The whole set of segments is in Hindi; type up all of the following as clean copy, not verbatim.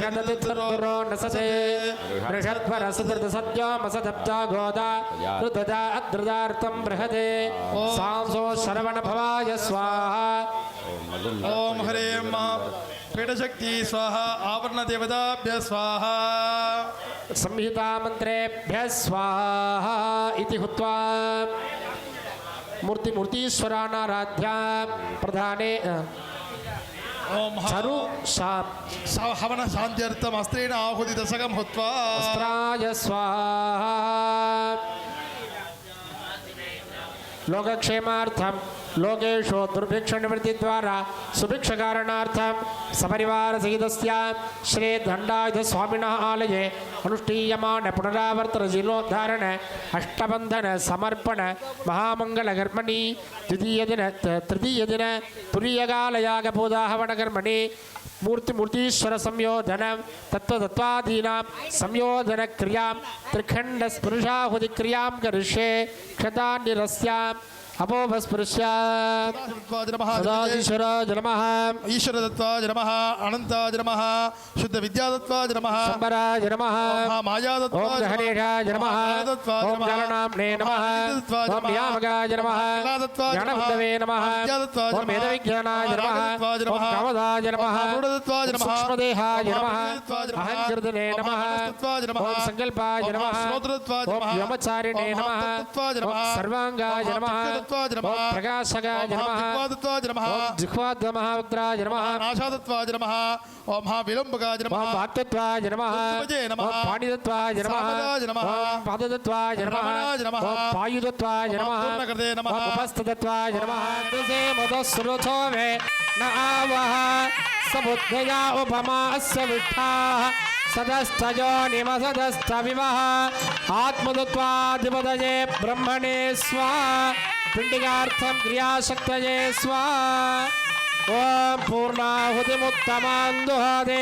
यदतिथुरो नसते बृहद्वरसदृतसद्योमसदब्जा गोदा ऋतजा अद्रजार्थं बृहदे सांसो शरवणभवाय स्वाहा ओम हरे पीठशक्ति स्वाहा आवरण देवताभ्य स्वाहा संहिता मंत्रेभ्यः स्वाहा इति हुत्वा मूर्तिश्वरानाराध्या प्रधाने चरु हवन शांत्यर्थम अस्त्रेण आहुति दशकं हुत्वा अस्त्राय स्वाहा लोकक्षेमार्थम लोकेशो दुर्भिक्ष निवृत्ति द्वारा सुभिक्ष कारणार्थम सपरिवार सहितस्य श्री दंडायुध स्वामिनः आलये अनुष्ठीयमान पुनरावर्तन जीर्णोद्धारण अष्टबंधन समर्पण महामंगल कर्मणि तृतीय दिन तुरीयकालयाग पूजाहवन कर्मणि मूर्तिश्वर संयोधन तत्त्वादीनां संयोधन क्रियां त्रिखंड स्पृशाहुति क्रियां करिष्ये क्षतानिरस्याम् अपोभस्पृश्य सदाशिवराज नमः ईश्वरदत्वाय नमः अनंताय नमः शुद्ध विद्यादत्वाय नमः शंबराय नमः मायादत्वाय ओम हरेशाय नमः ओम जलनाम्ने नमः ओम नियामकाय नमः ज्ञानबुद्धवे नमः ओम वेदविज्ञानाय नमः ओम कामदाय नमः ओम सूक्ष्मदेहाय नमः अहंकृतने नमः ओम संकल्पाय नमः ओम व्योमचारिणे नमः ओम सर्वांगाय नमः प्रकाशकाय नमः जिह्वाद्महावक्त्राय नमः नाशादत्वाय नमः ओम महाविलंबकाय नमः वाक्तत्वाय नमः ओम पाणिदत्वाय नमः ओम पाददत्वाय नमः ओम पायुदत्वाय नमः ओम उपस्थदत्वाय नमः तुसे मदस्रुतो मे न आवः समुद्धया उपमा अस्य विष्ठाः सदस्थजो निमसदस्थविवः आत्मदत्वाधिपतये ब्रह्मणे स्वाहा पिंडिकार्थं क्रियाशक्तये स्वाहा ओम पूर्णाहुतिमुत्तमान्दुहादे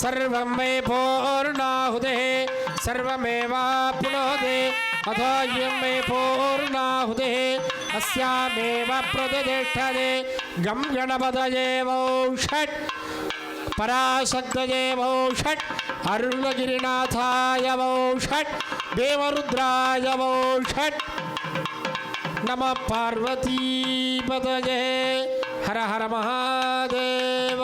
सर्वं मे पूर्णाहुतिः सर्वमेवाप्नोति अथो यं मे पूर्णाहुतिः अस्यामेव प्रतिष्ठते गं गणपतये वौ षट् पराशक्तये वौ षट् अरुणगिरिनाथाय वौ षट् देवरुद्राय वौ षट् नमः पार्वतीपतये हर हर महादेव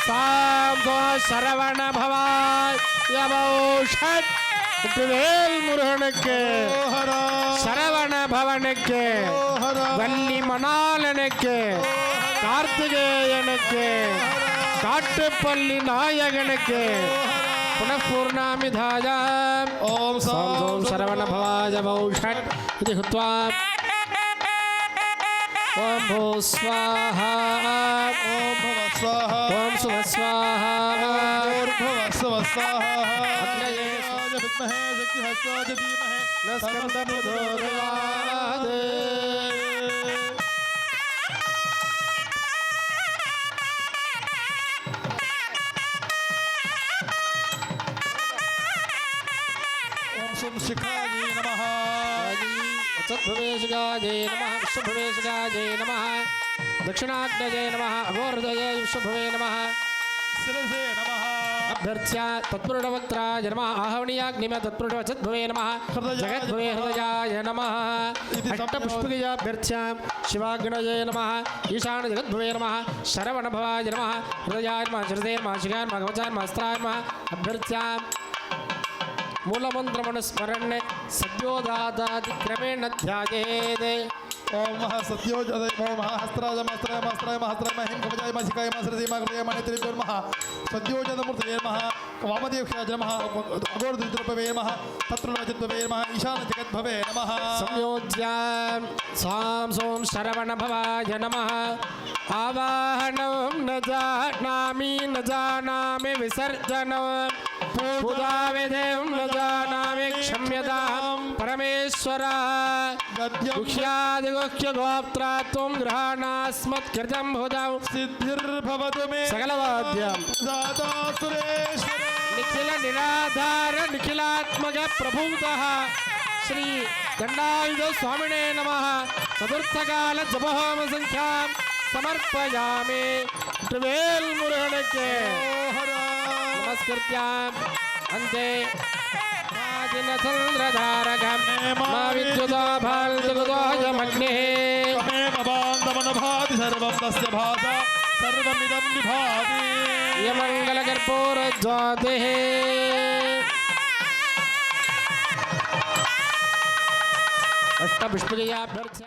सांबो शरवण भवाय षट वेल मुरुहन के शरवण भवन के वल्ली मनालन के कार्तिकेयन के काट्टपल्ली नायकन के पुनः पूर्णामिधाय ओम शरवण भवाय षट इति हुत्वा ओम भू स्वाहा ओम भव स्वाहा ओम सुभ स्वाहा भव स्व स्वाहा अग्नये विद्महे शक्तिहस्ताय धीमहि न स्कन्दं प्रचोदयात् ओम शिखायै नमः सत्भवेशगाय नमः विश्वभवेशगाय नमः दक्षिणाग्नये नमः अघोरदये विश्वभवे नमः शिरसे नमः अभ्यर्च्य तत्पुरुषवक्त्राय नमः आहवणीयाग्निम तत्पुरुषवचद्भवे नमः जगद्भवे हृदयाय नमः अष्टपुष्पिकयाभ्यर्च्य शिवाग्नये नमः ईशान जगद्भवे नमः शरवणभवाय नमः हृदयाय नमः शिरसे नमः शिखाय नमः कवचाय नमः अस्त्राय नमः अभ्यर्च्य मूलमन्त्रमनुस्मरन् सद्योदादादिक्रमेण ध्यायेत् ओम महा सत्योजय ओम महाहस्त्राय मस्त्राय मस्त्राय महस्त्राय महिं कवचाय मसिकाय मसरसे मगवय मणित्रिभ्यो नमः सद्योजय मूर्तये नमः वामदेवक्षाय नमः अघोरद्रुतभवे नमः तत्रुलवचिद्भवे नमः ईशान जगद्भवे नमः संयोज्य सां सों शरवणभवाय नमः आवाहनं न जानामि विसर्जनं पूजाविधिं न जानामि क्षम्यतां परमेश्वर गुह्यादिगुह्यगोप्त्रा त्वं गृहाणास्मत्कृतं भुजौ सिद्धिर्भवतु मे सकलवाद्यं दाता सुरेश्वर निखिल निराधार निखिलात्मक प्रभूतः श्री दंडायुध स्वामिने नमः चतुर्थकाल जपहोम संख्यां समर्पयामि वेल मुरुगन के नमस्कृत्य अन्ते दिन चंद्रधारकं मा विद्युदाभाल्जगदोऽयमग्निः तमेव बान्धवनभाति सर्वं तस्य भासा सर्वमिदं विभाति यमङ्गलकर्पूरज्योतिः अष्टपुष्पजयाभ्यर्च्य